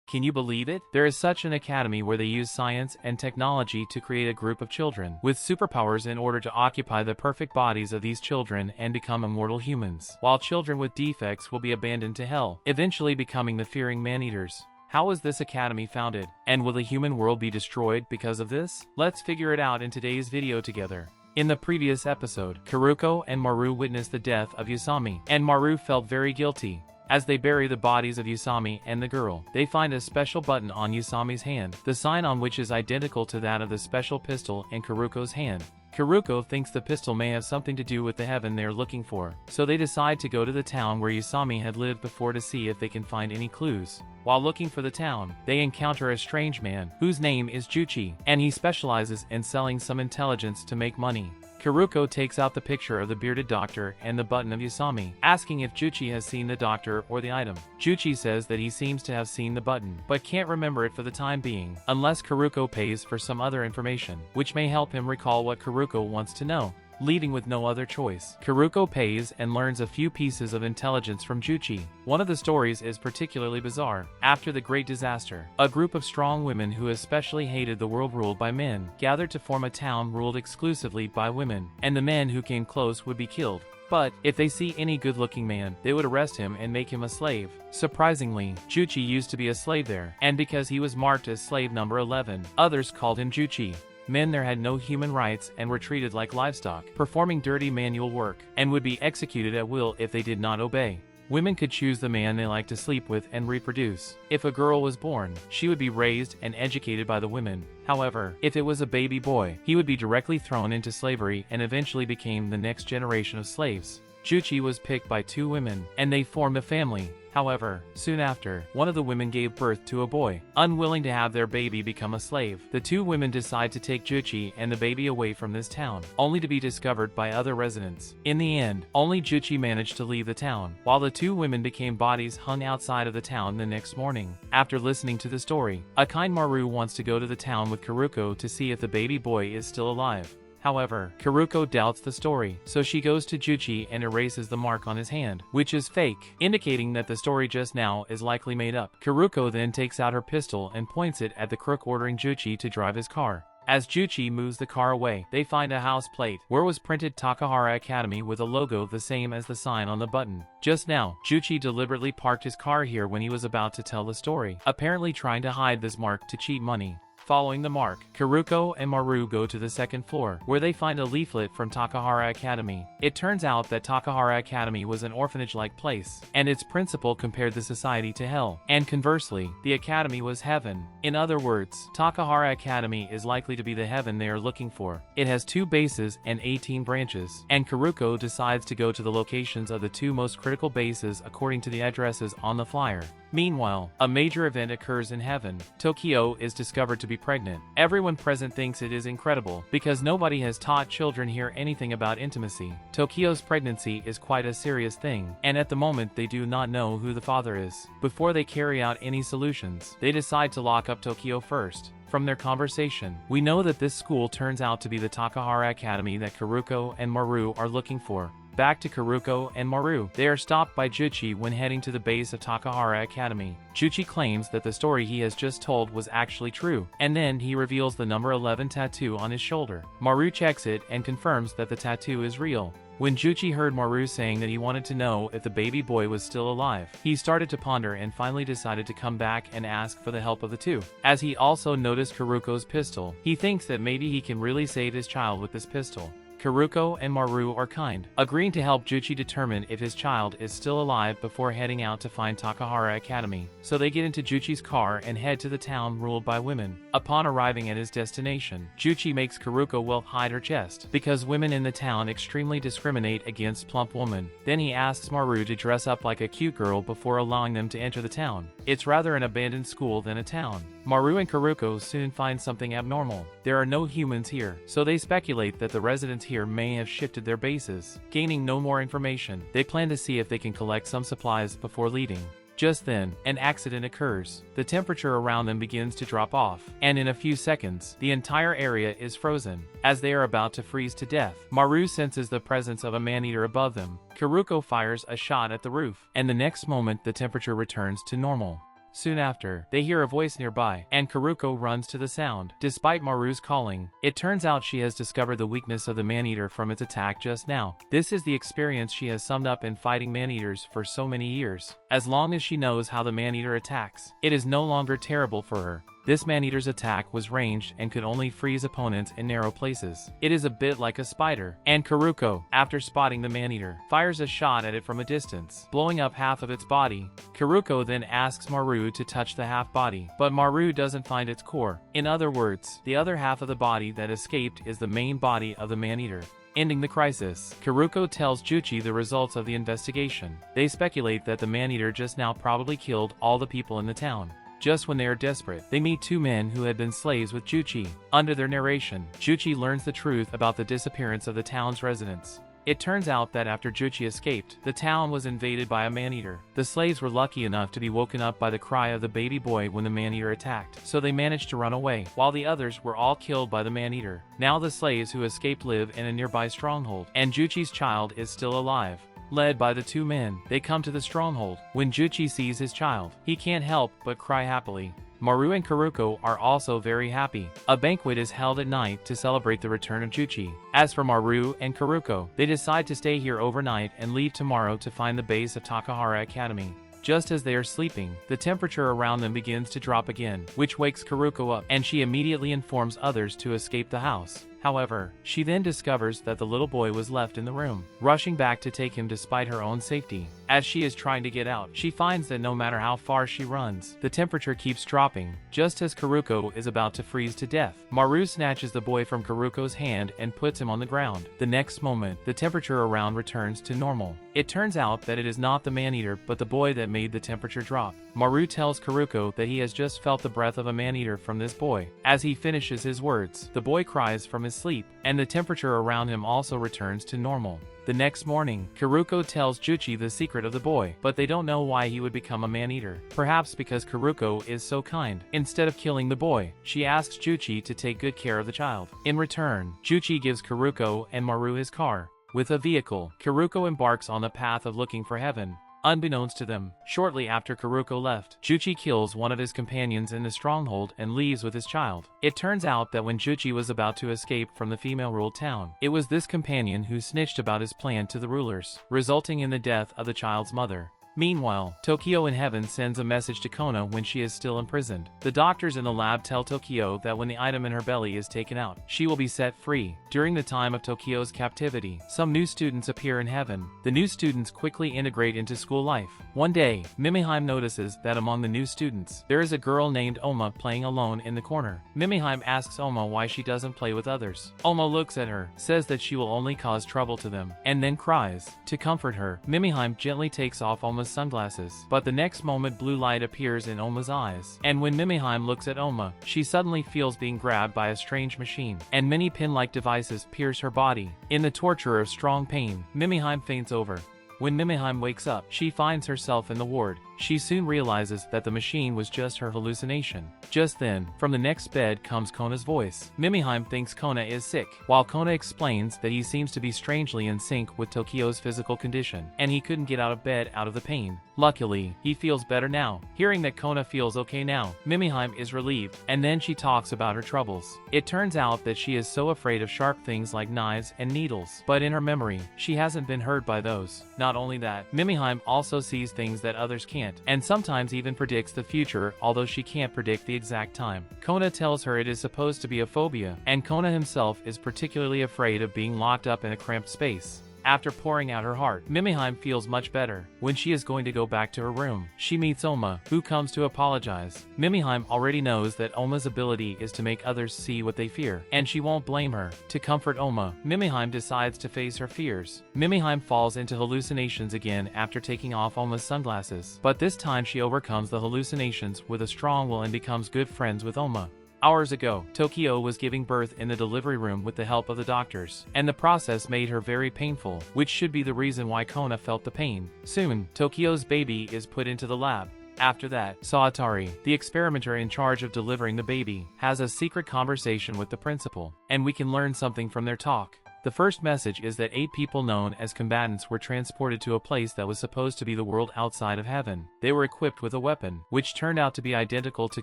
Can you believe it? There is such an academy where they use science and technology to create a group of children with superpowers in order to occupy the perfect bodies of these children and become immortal humans, while children with defects will be abandoned to hell, eventually becoming the fearing man-eaters. How was this academy founded? And will the human world be destroyed because of this? Let's figure it out in today's video together. In the previous episode, Karuko and Maru witnessed the death of Yusami, and Maru felt very guilty. As they bury the bodies of Yusami and the girl, they find a special button on Yusami's hand, the sign on which is identical to that of the special pistol in Karuko's hand. Karuko thinks the pistol may have something to do with the heaven they're looking for, so they decide to go to the town where Yusami had lived before to see if they can find any clues. While looking for the town, they encounter a strange man, whose name is Chuchi, and he specializes in selling some intelligence to make money. Karuko takes out the picture of the bearded doctor and the button of Yusami, asking if Chuchi has seen the doctor or the item. Chuchi says that he seems to have seen the button, but can't remember it for the time being, unless Karuko pays for some other information, which may help him recall what Karuko wants to know. Leaving with no other choice, Karuko pays and learns a few pieces of intelligence from Chuchi. One of the stories is particularly bizarre. After the Great Disaster, a group of strong women who especially hated the world ruled by men gathered to form a town ruled exclusively by women, and the men who came close would be killed. But if they see any good-looking man, they would arrest him and make him a slave. Surprisingly, Chuchi used to be a slave there, and because he was marked as slave number 11, others called him Chuchi. Men there had no human rights and were treated like livestock, performing dirty manual work, and would be executed at will if they did not obey. Women could choose the man they liked to sleep with and reproduce. If a girl was born, she would be raised and educated by the women. However, if it was a baby boy, he would be directly thrown into slavery and eventually became the next generation of slaves. Chuchi was picked by two women, and they formed a family. However, soon after, one of the women gave birth to a boy. Unwilling to have their baby become a slave, the two women decide to take Chuchi and the baby away from this town, only to be discovered by other residents. In the end, only Chuchi managed to leave the town, while the two women became bodies hung outside of the town the next morning. After listening to the story, a kind Maru wants to go to the town with Karuko to see if the baby boy is still alive. However, Karuko doubts the story, so she goes to Chuchi and erases the mark on his hand, which is fake, indicating that the story just now is likely made up. Karuko then takes out her pistol and points it at the crook, ordering Chuchi to drive his car. As Chuchi moves the car away, they find a house plate where was printed Takahara Academy with a logo the same as the sign on the button. Just now, Chuchi deliberately parked his car here when he was about to tell the story, apparently trying to hide this mark to cheat money. Following the mark, Karuko and Maru go to the second floor, where they find a leaflet from Takahara Academy. It turns out that Takahara Academy was an orphanage-like place, and its principal compared the society to hell, and conversely, the academy was heaven. In other words, Takahara Academy is likely to be the heaven they are looking for. It has 2 bases and 18 branches, and Karuko decides to go to the locations of the 2 most critical bases according to the addresses on the flyer. Meanwhile, a major event occurs in heaven. Tokyo is discovered to be pregnant. Everyone present thinks it is incredible, because nobody has taught children here anything about intimacy. Tokyo's pregnancy is quite a serious thing, and at the moment they do not know who the father is. Before they carry out any solutions, they decide to lock up Tokyo first. From their conversation, we know that this school turns out to be the Takahara Academy that Karuko and Maru are looking for. Back to Karuko and Maru. They are stopped by Chuchi when heading to the base of Takahara Academy. Chuchi claims that the story he has just told was actually true, and then he reveals the number 11 tattoo on his shoulder. Maru checks it and confirms that the tattoo is real. When Chuchi heard Maru saying that he wanted to know if the baby boy was still alive, he started to ponder and finally decided to come back and ask for the help of the two. As he also noticed Karuko's pistol, he thinks that maybe he can really save his child with this pistol. Karuko and Maru are kind, agreeing to help Chuchi determine if his child is still alive before heading out to find Takahara Academy. So they get into Chuchi's car and head to the town ruled by women. Upon arriving at his destination, Chuchi makes Karuko hide her chest, because women in the town extremely discriminate against plump women. Then he asks Maru to dress up like a cute girl before allowing them to enter the town. It's rather an abandoned school than a town. Maru and Karuko soon find something abnormal. There are no humans here, so they speculate that the residents here may have shifted their bases. Gaining no more information, they plan to see if they can collect some supplies before leaving. Just then, an accident occurs. The temperature around them begins to drop off, and in a few seconds, the entire area is frozen. As they are about to freeze to death, Maru senses the presence of a man-eater above them. Karuko fires a shot at the roof, and the next moment the temperature returns to normal. Soon after, they hear a voice nearby, and Karuko runs to the sound. Despite Maru's calling, it turns out she has discovered the weakness of the man-eater from its attack just now. This is the experience she has summed up in fighting man-eaters for so many years. As long as she knows how the man-eater attacks, it is no longer terrible for her. This man-eater's attack was ranged and could only freeze opponents in narrow places. It is a bit like a spider. And Karuko, after spotting the man-eater, fires a shot at it from a distance, blowing up half of its body. Karuko then asks Maru to touch the half body, but Maru doesn't find its core. In other words, the other half of the body that escaped is the main body of the man-eater. Ending the crisis, Karuko tells Chuchi the results of the investigation. They speculate that the man-eater just now probably killed all the people in the town. Just when they are desperate, they meet two men who had been slaves with Chuchi. Under their narration, Chuchi learns the truth about the disappearance of the town's residents. It turns out that after Chuchi escaped, the town was invaded by a man-eater. The slaves were lucky enough to be woken up by the cry of the baby boy when the man-eater attacked, so they managed to run away, while the others were all killed by the man-eater. Now the slaves who escaped live in a nearby stronghold, and Chuchi's child is still alive. Led by the two men, they come to the stronghold. When Chuchi sees his child, he can't help but cry happily. Maru and Karuko are also very happy. A banquet is held at night to celebrate the return of Chuchi. As for Maru and Karuko, they decide to stay here overnight and leave tomorrow to find the base of Takahara Academy. Just as they are sleeping, the temperature around them begins to drop again, which wakes Karuko up, and she immediately informs others to escape the house. However, she then discovers that the little boy was left in the room, rushing back to take him despite her own safety. As she is trying to get out, she finds that no matter how far she runs, the temperature keeps dropping. Just as Karuko is about to freeze to death, Maru snatches the boy from Karuko's hand and puts him on the ground. The next moment, the temperature around returns to normal. It turns out that it is not the man-eater but the boy that made the temperature drop. Maru tells Karuko that he has just felt the breath of a man-eater from this boy. As he finishes his words, the boy cries from his sleep, and the temperature around him also returns to normal. The next morning, Karuko tells Chuchi the secret of the boy, but they don't know why he would become a man-eater. Perhaps because Karuko is so kind. Instead of killing the boy, she asks Chuchi to take good care of the child. In return, Chuchi gives Karuko and Maru his car. With a vehicle, Karuko embarks on the path of looking for heaven. Unbeknownst to them, shortly after Karuko left, Chuchi kills one of his companions in the stronghold and leaves with his child. It turns out that when Chuchi was about to escape from the female-ruled town, it was this companion who snitched about his plan to the rulers, resulting in the death of the child's mother. Meanwhile, Tokyo in heaven sends a message to Kona when she is still imprisoned. The doctors in the lab tell Tokyo that when the item in her belly is taken out, she will be set free. During the time of Tokyo's captivity, some new students appear in heaven. The new students quickly integrate into school life. One day, Mimiheim notices that among the new students, there is a girl named Oma playing alone in the corner. Mimiheim asks Oma why she doesn't play with others. Oma looks at her, says that she will only cause trouble to them, and then cries. To comfort her, Mimiheim gently takes off Oma's sunglasses, but the next moment blue light appears in Oma's eyes, and when Mimiheim looks at Oma, she suddenly feels being grabbed by a strange machine, and many pin-like devices pierce her body. In the torture of strong pain, Mimiheim faints over. When Mimiheim wakes up, she finds herself in the ward. She soon realizes that the machine was just her hallucination. Just then, from the next bed comes Kona's voice. Mimiheim thinks Kona is sick, while Kona explains that he seems to be strangely in sync with Tokyo's physical condition, and he couldn't get out of bed out of the pain. Luckily, he feels better now. Hearing that Kona feels okay now, Mimiheim is relieved, and then she talks about her troubles. It turns out that she is so afraid of sharp things like knives and needles, but in her memory, she hasn't been hurt by those. Not only that, Mimiheim also sees things that others can't, and sometimes even predicts the future, although she can't predict the exact time. Kona tells her it is supposed to be a phobia, and Kona himself is particularly afraid of being locked up in a cramped space. After pouring out her heart, Mimiheim feels much better. When she is going to go back to her room, she meets Oma, who comes to apologize. Mimiheim already knows that Oma's ability is to make others see what they fear, and she won't blame her. To comfort Oma, Mimiheim decides to face her fears. Mimiheim falls into hallucinations again after taking off Oma's sunglasses, but this time she overcomes the hallucinations with a strong will and becomes good friends with Oma. Hours ago, Tokyo was giving birth in the delivery room with the help of the doctors, and the process made her very painful, which should be the reason why Kona felt the pain. Soon, Tokyo's baby is put into the lab. After that, Saotari, the experimenter in charge of delivering the baby, has a secret conversation with the principal, and we can learn something from their talk. The first message is that 8 people known as combatants were transported to a place that was supposed to be the world outside of heaven. They were equipped with a weapon, which turned out to be identical to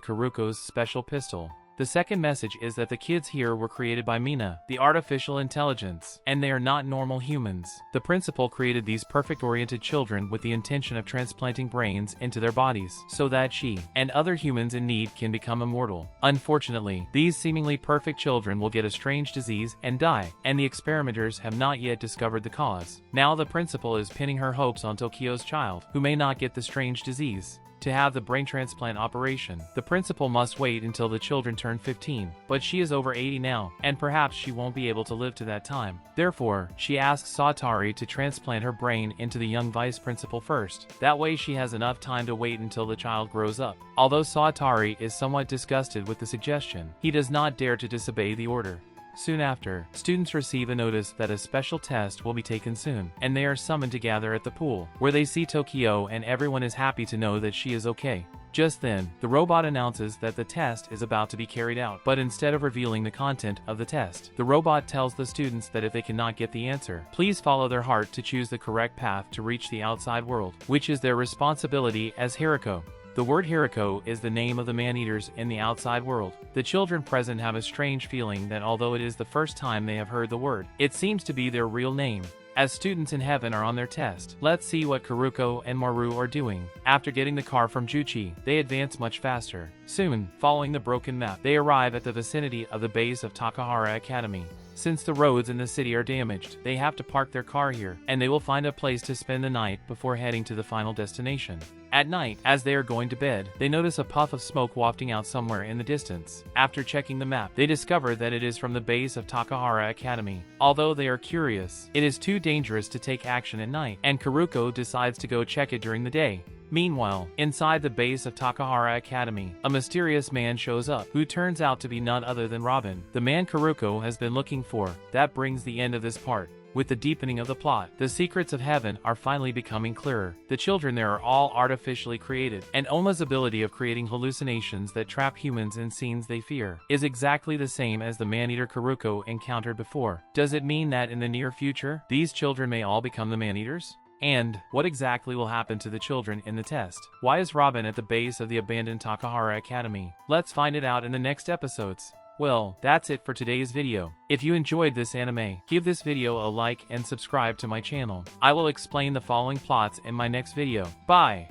Karuko's special pistol. The second message is that the kids here were created by Mina, the artificial intelligence, and they are not normal humans. The principal created these perfect-oriented children with the intention of transplanting brains into their bodies, so that she and other humans in need can become immortal. Unfortunately, these seemingly perfect children will get a strange disease and die, and the experimenters have not yet discovered the cause. Now the principal is pinning her hopes on Tokyo's child, who may not get the strange disease. To have the brain transplant operation, the principal must wait until the children turn 15, but she is over 80 now, and perhaps she won't be able to live to that time. Therefore, she asks Satori to transplant her brain into the young vice principal first. That way she has enough time to wait until the child grows up. Although Satori is somewhat disgusted with the suggestion, he does not dare to disobey the order. Soon after, students receive a notice that a special test will be taken soon, and they are summoned to gather at the pool, where they see Tokyo and everyone is happy to know that she is okay. Just then, the robot announces that the test is about to be carried out, but instead of revealing the content of the test, the robot tells the students that if they cannot get the answer, please follow their heart to choose the correct path to reach the outside world, which is their responsibility as Hiriko. The word Hiriko is the name of the man-eaters in the outside world. The children present have a strange feeling that although it is the first time they have heard the word, it seems to be their real name. As students in heaven are on their test, let's see what Karuko and Maru are doing. After getting the car from Chuchi, they advance much faster. Soon, following the broken map, they arrive at the vicinity of the base of Takahara Academy. Since the roads in the city are damaged, they have to park their car here, and they will find a place to spend the night before heading to the final destination. At night, as they are going to bed, they notice a puff of smoke wafting out somewhere in the distance. After checking the map, they discover that it is from the base of Takahara Academy. Although they are curious, it is too dangerous to take action at night, and Karuko decides to go check it during the day. Meanwhile, inside the base of Takahara Academy, a mysterious man shows up, who turns out to be none other than Robin, the man Karuko has been looking for. That brings the end of this part. With the deepening of the plot, the secrets of heaven are finally becoming clearer. The children there are all artificially created, and Oma's ability of creating hallucinations that trap humans in scenes they fear is exactly the same as the man-eater Karuko encountered before. Does it mean that in the near future, these children may all become the man-eaters? And what exactly will happen to the children in the test? Why is Robin at the base of the abandoned Takahara Academy? Let's find it out in the next episodes. Well, that's it for today's video. If you enjoyed this anime, give this video a like and subscribe to my channel. I will explain the following plots in my next video. Bye!